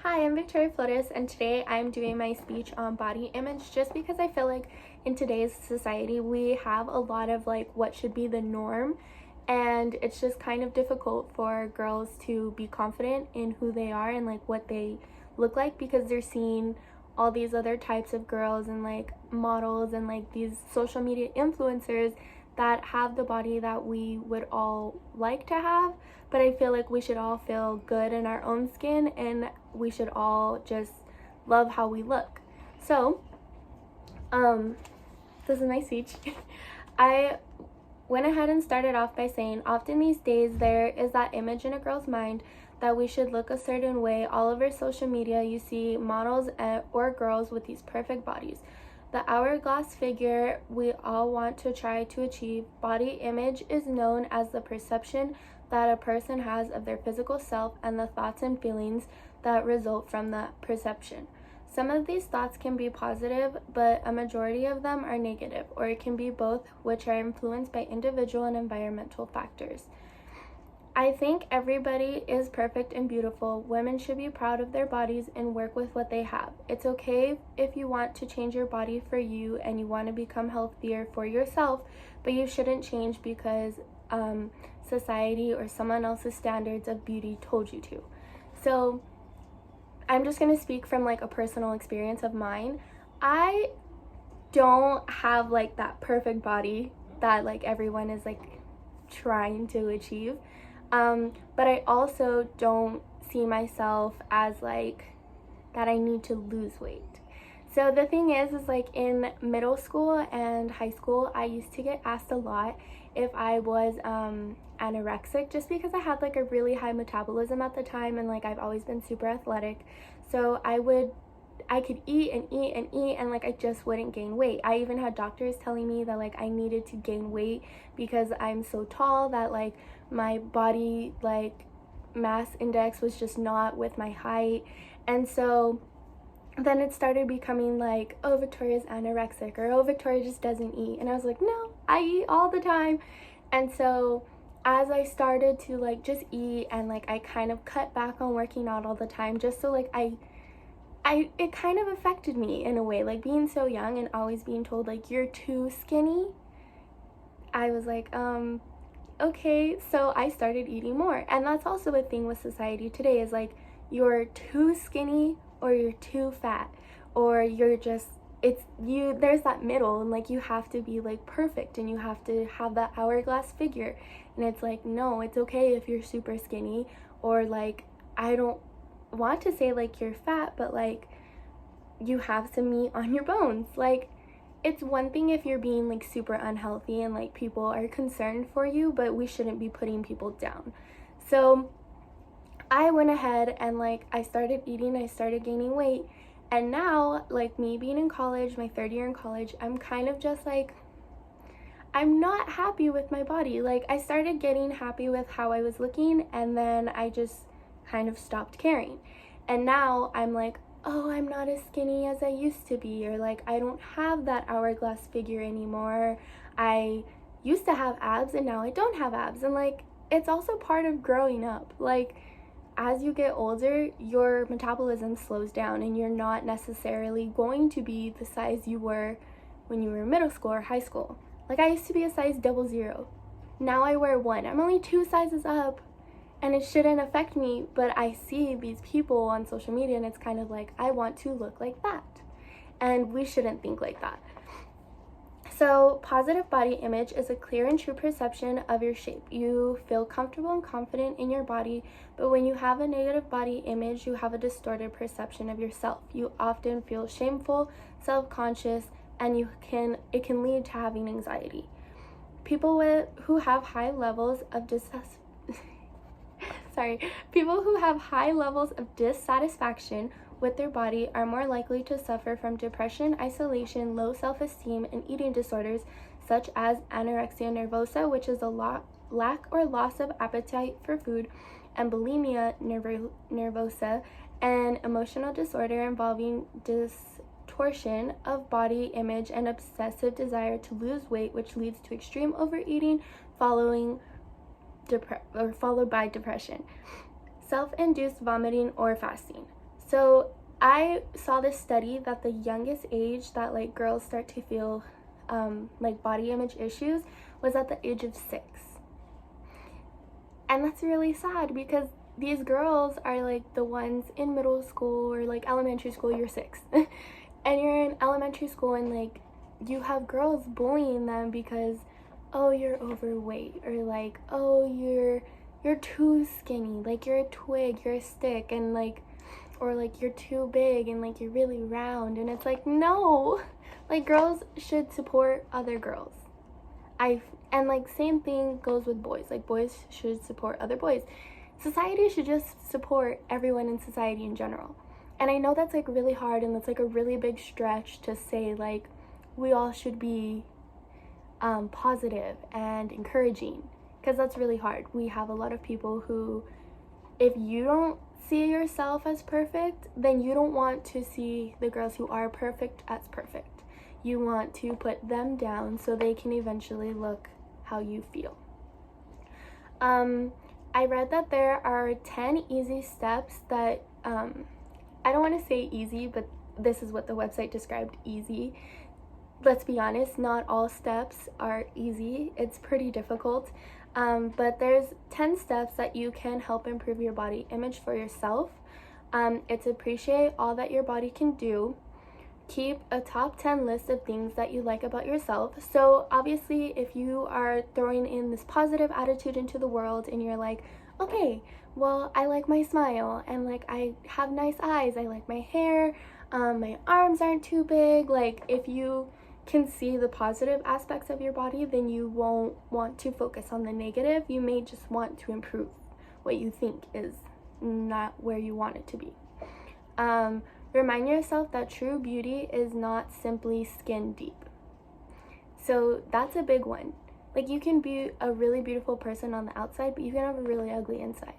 Hi, I'm Victoria Flores, and today I'm doing my speech on body image just because I feel like in today's society we have a lot of what should be the norm, and it's just kind of difficult for girls to be confident in who they are and what they look like because they're seeing all these other types of girls and models and these social media influencers that have the body that we would all like to have. But I feel like we should all feel good in our own skin and we should all just love how we look. So, this is my speech. I went ahead and started off by saying, often these days there is that image in a girl's mind that we should look a certain way. All over social media, you see models or girls with these perfect bodies. The hourglass figure we all want to try to achieve. Body image is known as the perception that a person has of their physical self and the thoughts and feelings that result from that perception. Some of these thoughts can be positive, but a majority of them are negative, or it can be both, which are influenced by individual and environmental factors. I think everybody is perfect and beautiful. Women should be proud of their bodies and work with what they have. It's okay if you want to change your body for you and you want to become healthier for yourself, but you shouldn't change because society or someone else's standards of beauty told you to. So I'm just going to speak from a personal experience of mine. I don't have that perfect body that everyone is trying to achieve. But I also don't see myself as that I need to lose weight. So the thing is in middle school and high school, I used to get asked a lot if I was anorexic, just because I had a really high metabolism at the time, and I've always been super athletic. So I could eat and eat and eat, and I just wouldn't gain weight. I even had doctors telling me that I needed to gain weight because I'm so tall that my body mass index was just not with my height. And so then it started becoming oh, Victoria's anorexic, or oh, Victoria just doesn't eat. And I was like, no, I eat all the time. And so as I started to just eat, and I kind of cut back on working out all the time, just so it kind of affected me in a way, being so young and always being told you're too skinny. I was okay, so I started eating more. And that's also a thing with society today is you're too skinny or you're too fat, or you're just, there's that middle, and you have to be perfect, and you have to have that hourglass figure. And it's no, it's okay if you're super skinny, or I don't want to say you're fat, but you have some meat on your bones. It's one thing if you're being super unhealthy and people are concerned for you, but we shouldn't be putting people down. So I went ahead and I started eating, I started gaining weight, and now me being in college, my third year in college, I'm kind of just I'm not happy with my body. I started getting happy with how I was looking, and then I just kind of stopped caring. And now I'm oh, I'm not as skinny as I used to be, or I don't have that hourglass figure anymore. I used to have abs and now I don't have abs. And it's also part of growing up. As you get older, your metabolism slows down and you're not necessarily going to be the size you were when you were in middle school or high school. I used to be a size 00. Now I wear 1. I'm only 2 sizes up. And it shouldn't affect me, but I see these people on social media and it's kind of I want to look like that. And we shouldn't think like that. So positive body image is a clear and true perception of your shape. You feel comfortable and confident in your body, but when you have a negative body image, you have a distorted perception of yourself. You often feel shameful, self-conscious, and it can lead to having anxiety. People who have high levels of dissatisfaction with their body are more likely to suffer from depression, isolation, low self-esteem, and eating disorders such as anorexia nervosa, which is a lack or loss of appetite for food, and bulimia nervosa, an emotional disorder involving distortion of body image and obsessive desire to lose weight, which leads to extreme overeating followed by depression. Self-induced vomiting or fasting. So I saw this study that the youngest age that like girls start to feel like body image issues was at the age of 6. And that's really sad because these girls are like the ones in middle school or like elementary school. You're 6 and you're in elementary school, and like you have girls bullying them because, oh, you're overweight, or like, oh, you're too skinny, like you're a twig, you're a stick, and like, or like you're too big and like you're really round. And it's like, no, like girls should support other girls. And like same thing goes with boys. Like boys should support other boys. Society should just support everyone in society in general. And I know that's like really hard, and that's like a really big stretch to say like we all should be positive and encouraging, because that's really hard. We have a lot of people who, if you don't see yourself as perfect, then you don't want to see the girls who are perfect as perfect. You want to put them down so they can eventually look how you feel. I read that there are 10 easy steps that, I don't want to say easy, but this is what the website described easy. Let's be honest, not all steps are easy. It's pretty difficult. But there's 10 steps that you can help improve your body image for yourself. It's appreciate all that your body can do. Keep a top 10 list of things that you like about yourself. So obviously, if you are throwing in this positive attitude into the world and you're like, okay, well, I like my smile, and like I have nice eyes, I like my hair, my arms aren't too big. Like if you can see the positive aspects of your body, then you won't want to focus on the negative. You may just want to improve what you think is not where you want it to be. Remind yourself that true beauty is not simply skin deep. So that's a big one. Like you can be a really beautiful person on the outside, but you can have a really ugly inside.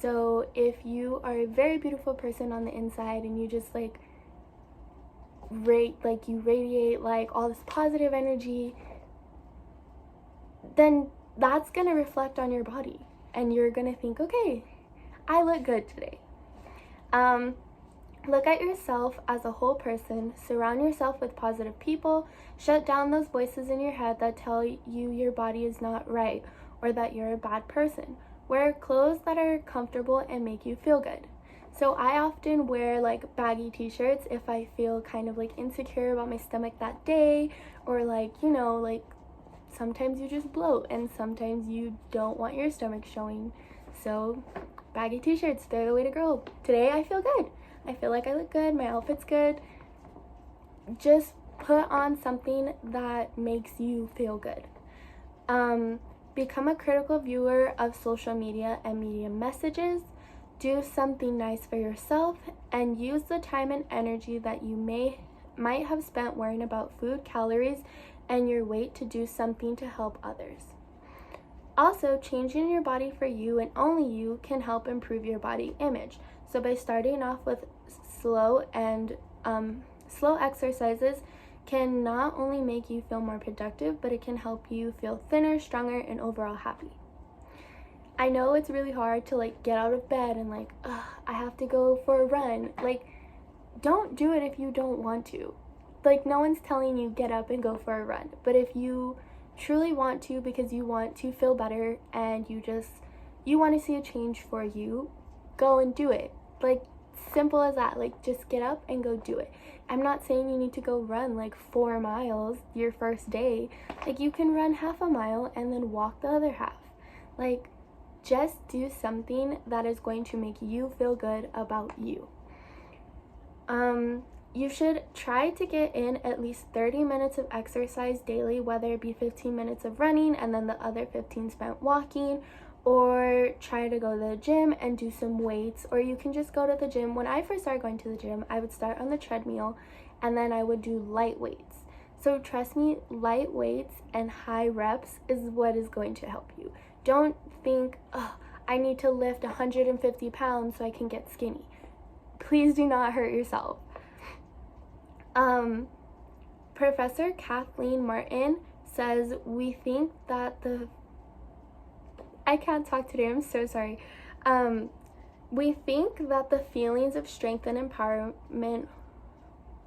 So if you are a very beautiful person on the inside and you just like you radiate like all this positive energy, then that's gonna reflect on your body, and you're gonna think, okay, I look good today. Look at yourself as a whole person. Surround yourself with positive people. Shut down those voices in your head that tell you your body is not right or that you're a bad person. Wear clothes that are comfortable and make you feel good. So I often wear like baggy t-shirts if I feel kind of like insecure about my stomach that day, or like, you know, like sometimes you just bloat and sometimes you don't want your stomach showing. So baggy t-shirts, they're the way to go. Today I feel good. I feel like I look good, my outfit's good. Just put on something that makes you feel good. Become a critical viewer of social media and media messages. Do something nice for yourself, and use the time and energy that you might have spent worrying about food, calories, and your weight to do something to help others. Also, changing your body for you and only you can help improve your body image. So by starting off with slow exercises can not only make you feel more productive, but it can help you feel thinner, stronger, and overall happy. I know it's really hard to like get out of bed and like, I have to go for a run. Like, don't do it if you don't want to. Like, no one's telling you get up and go for a run. But if you truly want to, because you want to feel better and you want to see a change for you, go and do it. Like, simple as that. Like, just get up and go do it. I'm not saying you need to go run like 4 miles your first day. Like, you can run half a mile and then walk the other half. Like, just do something that is going to make you feel good about you. You should try to get in at least 30 minutes of exercise daily, whether it be 15 minutes of running and then the other 15 spent walking, or try to go to the gym and do some weights, or you can just go to the gym. When I first started going to the gym, I would start on the treadmill and then I would do light weights. So trust me, light weights and high reps is what is going to help you. Don't think, I need to lift 150 pounds so I can get skinny. Please do not hurt yourself. Professor Kathleen Martin says, we think that I can't talk today, I'm so sorry. We think that the feelings of strength and empowerment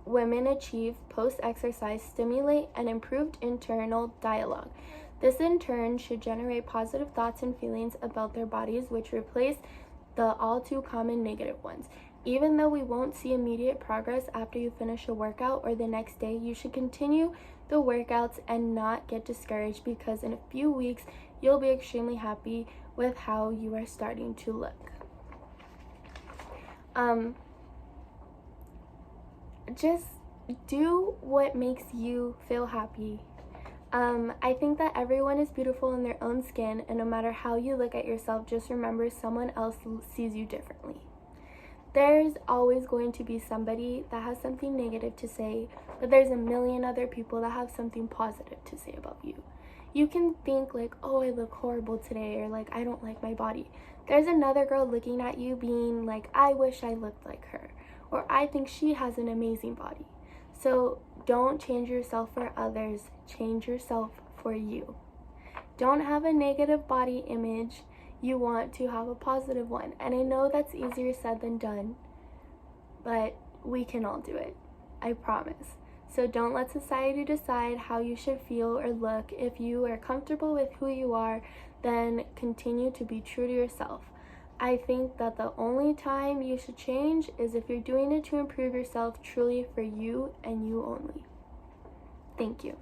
women achieve post-exercise stimulate an improved internal dialogue. This in turn should generate positive thoughts and feelings about their bodies, which replace the all too common negative ones. Even though we won't see immediate progress after you finish a workout or the next day, you should continue the workouts and not get discouraged, because in a few weeks you'll be extremely happy with how you are starting to look. Just do what makes you feel happy. I think that everyone is beautiful in their own skin, and no matter how you look at yourself, just remember someone else sees you differently. There's always going to be somebody that has something negative to say, but there's a million other people that have something positive to say about you. You can think like, oh, I look horrible today, or like, I don't like my body. There's another girl looking at you being like, I wish I looked like her, or I think she has an amazing body. So don't change yourself for others, change yourself for you. Don't have a negative body image, you want to have a positive one. And I know that's easier said than done, but we can all do it, I promise. So don't let society decide how you should feel or look. If you are comfortable with who you are, then continue to be true to yourself. I think that the only time you should change is if you're doing it to improve yourself truly for you and you only. Thank you.